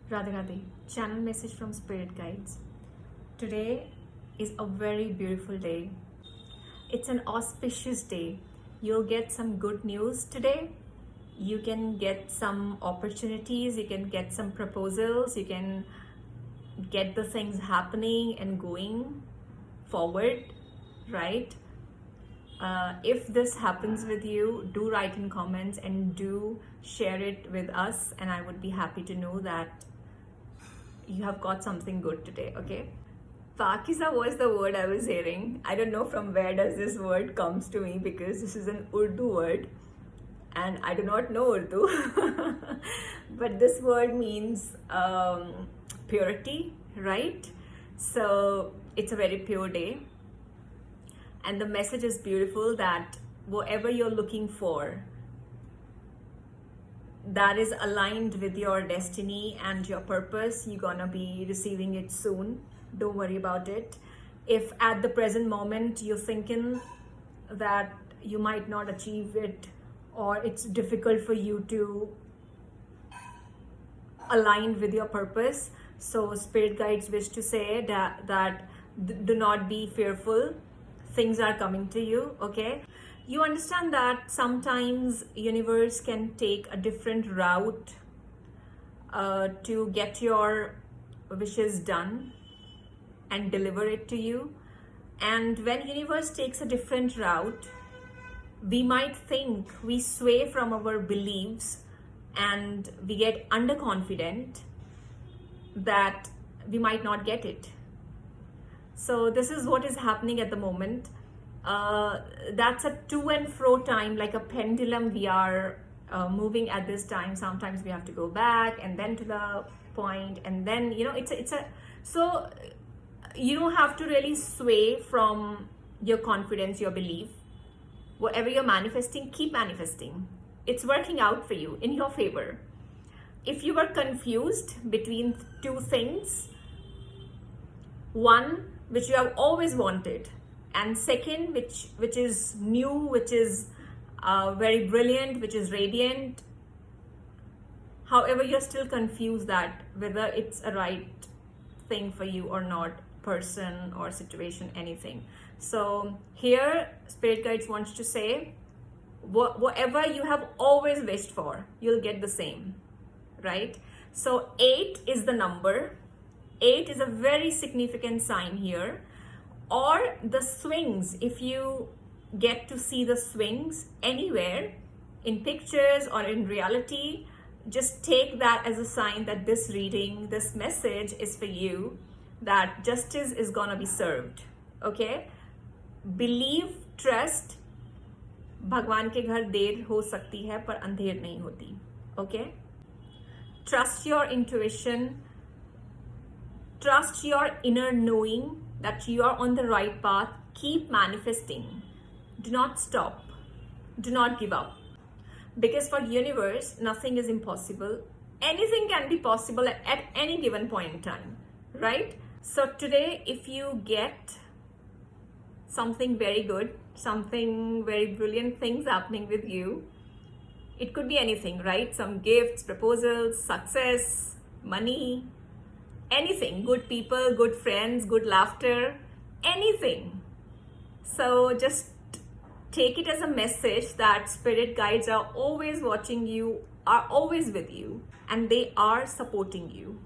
Radhe Radhe, channel message from Spirit Guides. Today is a very beautiful day. It's an auspicious day. You'll get some good news today. You can get some opportunities, you can get some proposals, you can get the things happening and going forward, right? If this happens with you, do write in comments and do share it with us, and I would be happy to know that you have got something good today. Okay, Pakiza was the word I was hearing. I don't know from where does this word comes to me, because this is an Urdu word and I do not know Urdu. But this word means purity, right? So it's a very pure day, and the message is beautiful that whatever you're looking for, that is aligned with your destiny and your purpose, you're gonna be receiving it soon. Don't worry about it. If at the present moment you're thinking that you might not achieve it, or it's difficult for you to align with your purpose, so Spirit Guides wish to say that do not be fearful. Things are coming to you. Okay, you understand that sometimes universe can take a different route to get your wishes done and deliver it to you. And when universe takes a different route, we might think we sway from our beliefs and we get underconfident that we might not get it. So this is what is happening at the moment. That's a to and fro time, like a pendulum. We are moving at this time. Sometimes we have to go back and then to the point, and then it's a so you don't have to really sway from your confidence, your belief. Whatever you're manifesting, keep manifesting. It's working out for you in your favor. If you were confused between two things, one which you have always wanted, and second which is new, which is very brilliant, which is radiant, however, you're still confused that whether it's a right thing for you or not, person or situation, anything. So here Spirit Guides wants to say, whatever you have always wished for, you'll get the same, right? So 8 is the number. 8 is a very significant sign here. Or the swings, if you get to see the swings anywhere in pictures or in reality, just take that as a sign that this reading, this message is for you, that justice is gonna be served. Okay, believe, trust. भगवान के घर देर हो सकती है पर अंधेर नहीं होती. Okay, trust your intuition, trust your inner knowing that you are on the right path. Keep manifesting. Do not stop. Do not give up. Because for universe, nothing is impossible. Anything can be possible at any given point in time, right? So today, if you get something very good, something very brilliant, things happening with you, it could be anything, right? Some gifts, proposals, success, money, anything, good people, good friends, good laughter, anything. So just take it as a message that Spirit Guides are always watching you, are always with you, and they are supporting you.